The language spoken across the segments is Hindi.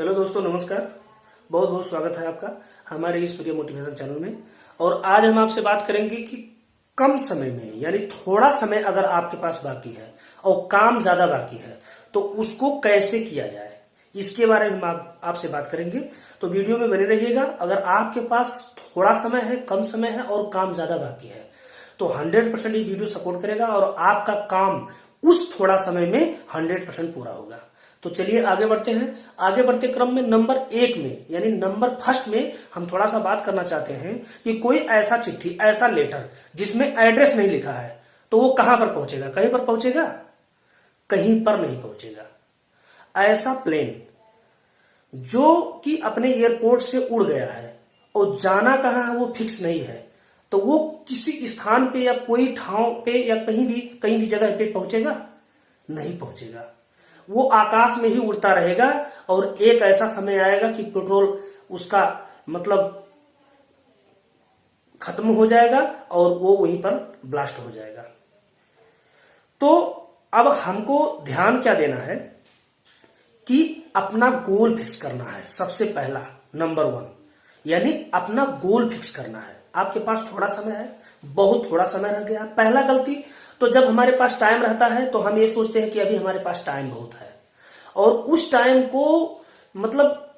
हेलो दोस्तों, नमस्कार। बहुत बहुत स्वागत है आपका हमारे इस सूर्य मोटिवेशन चैनल में। और आज हम आपसे बात करेंगे कि कम समय में यानी थोड़ा समय अगर आपके पास बाकी है और काम ज्यादा बाकी है तो उसको कैसे किया जाए, इसके बारे में हम आपसे बात करेंगे। तो वीडियो में बने रहिएगा। अगर आपके पास थोड़ा समय है, कम समय है और काम ज्यादा बाकी है तो 100% ये वीडियो सपोर्ट करेगा और आपका काम उस थोड़ा समय में 100% पूरा होगा। तो चलिए आगे बढ़ते हैं। आगे बढ़ते क्रम में नंबर 1 में यानी नंबर फर्स्ट में हम थोड़ा सा बात करना चाहते हैं कि कोई ऐसा चिट्ठी, ऐसा लेटर जिसमें एड्रेस नहीं लिखा है तो वो कहां पर पहुंचेगा? कहीं पर पहुंचेगा? कहीं पर नहीं पहुंचेगा। ऐसा प्लेन जो कि अपने एयरपोर्ट से उड़ गया है और जाना कहां है वो फिक्स नहीं है तो वो किसी स्थान पे या कोई ठाव पे या कहीं भी जगह पे पहुंचेगा? नहीं पहुंचेगा। वो आकाश में ही उड़ता रहेगा और एक ऐसा समय आएगा कि पेट्रोल उसका मतलब खत्म हो जाएगा और वो वहीं पर ब्लास्ट हो जाएगा। तो अब हमको ध्यान क्या देना है कि अपना गोल फिक्स करना है। सबसे पहला नंबर 1 यानी अपना गोल फिक्स करना है। आपके पास थोड़ा समय है, बहुत थोड़ा समय रह गया। पहला गलती तो जब हमारे पास टाइम रहता है तो हम ये सोचते हैं कि अभी हमारे पास टाइम बहुत है और उस टाइम को मतलब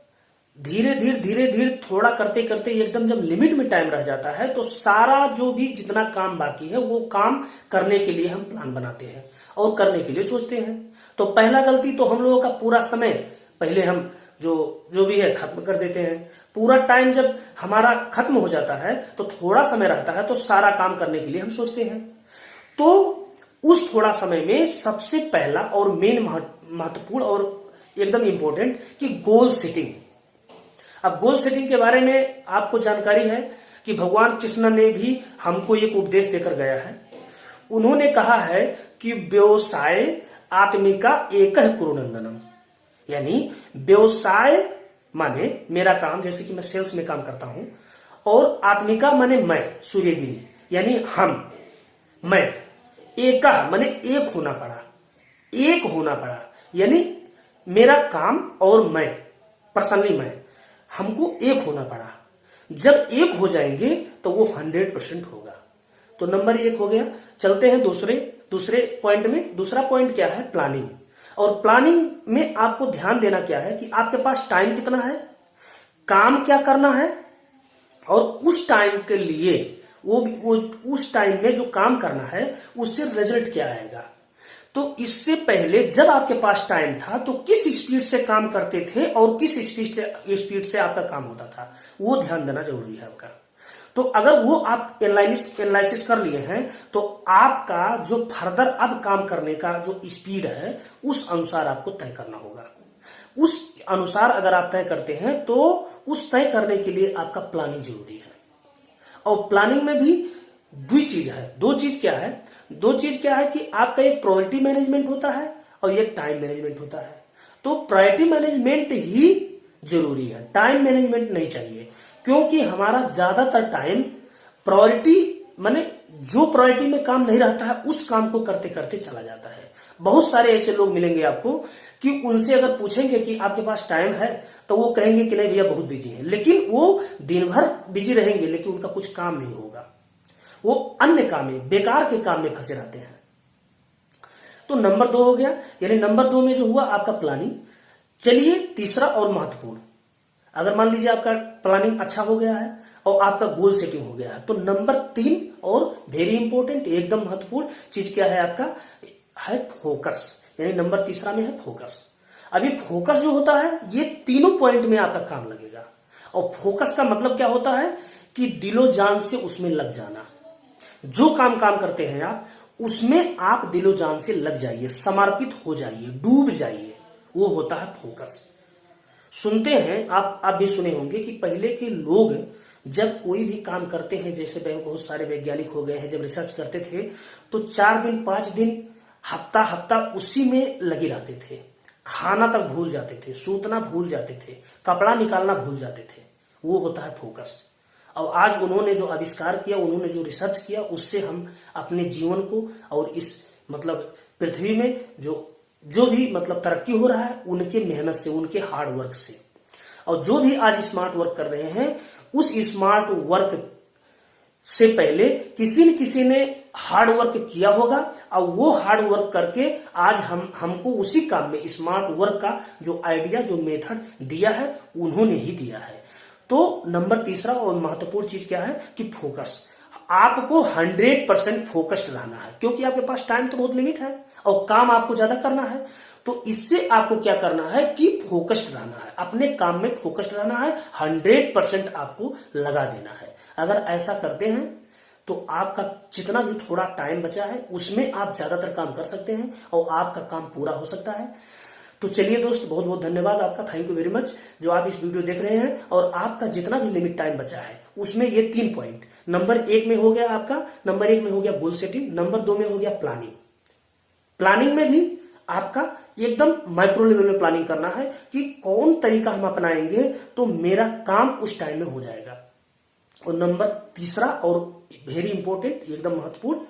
धीरे धीरे थोड़ा करते करते एकदम जब लिमिट में टाइम रह जाता है तो सारा जो भी जितना काम बाकी है वो काम करने के लिए हम प्लान बनाते हैं और करने के लिए सोचते हैं। तो पहला गलती तो हम लोगों का पूरा समय पहले हम जो भी है खत्म कर देते हैं। पूरा टाइम जब हमारा खत्म हो जाता है तो थोड़ा समय रहता है तो सारा काम करने के लिए हम सोचते हैं। तो उस थोड़ा समय में सबसे पहला और मेन महत्वपूर्ण और एकदम इंपॉर्टेंट कि गोल सेटिंग। अब गोल सेटिंग के बारे में आपको जानकारी है कि भगवान कृष्ण ने भी हमको एक उपदेश देकर गया है। उन्होंने कहा है कि व्यवसाय आत्मिका एक कुरुनंदनम, यानी व्यवसाय माने मेरा काम, जैसे कि मैं सेल्स में काम करता हूं, और आत्मिका माने मैं, सूर्यगिरी यानी हम, मैं, एका माने एक होना पड़ा, एक होना पड़ा यानी मेरा काम और मैं, पर्सनली मैं, हमको एक होना पड़ा। जब एक हो जाएंगे तो वो 100% होगा। तो नंबर 1 हो गया। चलते हैं दूसरे पॉइंट में। दूसरा पॉइंट क्या है? प्लानिंग। और प्लानिंग में आपको ध्यान देना क्या है कि आपके पास टाइम कितना है, काम क्या करना है और उस टाइम के लिए वो उस टाइम में जो काम करना है उससे रिजल्ट क्या आएगा। तो इससे पहले जब आपके पास टाइम था तो किस स्पीड से काम करते थे और किस स्पीड से आपका काम होता था, वो ध्यान देना जरूरी है आपका। तो अगर वो आप एनालिसिस कर लिए हैं तो आपका जो फर्दर अब काम करने का जो स्पीड है उस अनुसार आपको तय करना होगा। उस अनुसार अगर आप तय करते हैं तो उस तय करने के लिए आपका प्लानिंग जरूरी है। और प्लानिंग में भी दो चीज है। दो चीज क्या है कि आपका एक प्रायोरिटी मैनेजमेंट होता है और एक टाइम मैनेजमेंट होता है। तो प्रायोरिटी मैनेजमेंट ही जरूरी है, टाइम मैनेजमेंट नहीं चाहिए, क्योंकि हमारा ज्यादातर टाइम प्रायोरिटी माने जो प्रायोरिटी में काम नहीं रहता है उस काम को करते करते चला जाता है। बहुत सारे ऐसे लोग मिलेंगे आपको कि उनसे अगर पूछेंगे कि आपके पास टाइम है तो वो कहेंगे कि नहीं भैया बहुत बिजी है, लेकिन वो दिन भर बिजी रहेंगे लेकिन उनका कुछ काम नहीं होगा, वो अन्य काम में, बेकार के काम में फंसे रहते हैं। तो नंबर 2 हो गया, यानी नंबर 2 में जो हुआ आपका प्लानिंग। चलिए तीसरा और महत्वपूर्ण, अगर मान लीजिए आपका प्लानिंग अच्छा हो गया है और आपका गोल सेटिंग हो गया है तो नंबर 3 और वेरी इंपॉर्टेंट एकदम महत्वपूर्ण चीज क्या है आपका? है फोकस। यानी नंबर तीसरा में है फोकस। अभी फोकस जो होता है ये तीनों पॉइंट में आपका काम लगेगा। और फोकस का मतलब क्या होता है कि दिलो जान से उसमें लग जाना। जो काम करते हैं आप उसमें आप दिलो जान से लग जाइए, समर्पित हो जाइए, डूब जाइए, वो होता है फोकस। सुनते हैं आप भी सुने होंगे कि पहले के लोग जब कोई भी काम करते हैं, जैसे बहुत सारे वैज्ञानिक हो गए हैं, जब रिसर्च करते थे तो 4 दिन 5 दिन हफ्ता उसी में लगे रहते थे। खाना तक भूल जाते थे, सूतना भूल जाते थे, कपड़ा निकालना भूल जाते थे। वो होता है फोकस। और आज उन्होंने जो आविष्कार किया, उन्होंने जो रिसर्च किया, उससे हम अपने जीवन को और इस मतलब पृथ्वी में जो भी मतलब तरक्की हो रहा है उनके मेहनत से, उनके हार्ड वर्क से। और जो भी आज स्मार्ट वर्क कर रहे हैं, उस स्मार्ट वर्क से पहले किसी न किसी ने हार्ड वर्क किया होगा, और वो हार्ड वर्क करके आज हमको उसी काम में स्मार्ट वर्क का जो आइडिया, जो मेथड दिया है, उन्होंने ही दिया है। तो नंबर तीसरा और महत्वपूर्ण चीज क्या है कि फोकस। आपको 100% फोकस्ड रहना है, क्योंकि आपके पास टाइम तो बहुत लिमिट है और काम आपको ज्यादा करना है। तो इससे आपको क्या करना है कि फोकस्ड रहना है, अपने काम में फोकस्ड रहना है, 100% आपको लगा देना है। अगर ऐसा करते हैं तो आपका जितना भी थोड़ा टाइम बचा है उसमें आप ज्यादातर काम कर सकते हैं और आपका काम पूरा हो सकता है। तो चलिए दोस्त, बहुत बहुत धन्यवाद आपका, थैंक यू वेरी मच जो आप इस वीडियो देख रहे हैं। और आपका जितना भी लिमिट टाइम बचा है उसमें ये 3 पॉइंट, नंबर 1 में हो गया आपका, नंबर 1 में हो गया गोल सेटिंग, नंबर 2 में हो गया प्लानिंग। प्लानिंग में भी आपका एकदम माइक्रो लेवल में प्लानिंग करना है कि कौन तरीका हम अपनाएंगे तो मेरा काम उस टाइम में हो जाएगा। और नंबर तीसरा और वेरी इंपॉर्टेंट, एकदम महत्वपूर्ण,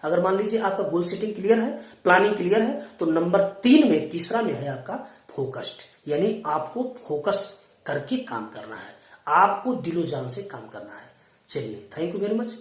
अगर मान लीजिए आपका गोल सेटिंग क्लियर है, प्लानिंग क्लियर है, तो नंबर 3 में, तीसरा में है आपका फोकस्ड, यानी आपको फोकस करके काम करना है, आपको दिलो जान से काम करना है। चलिए, थैंक यू वेरी मच।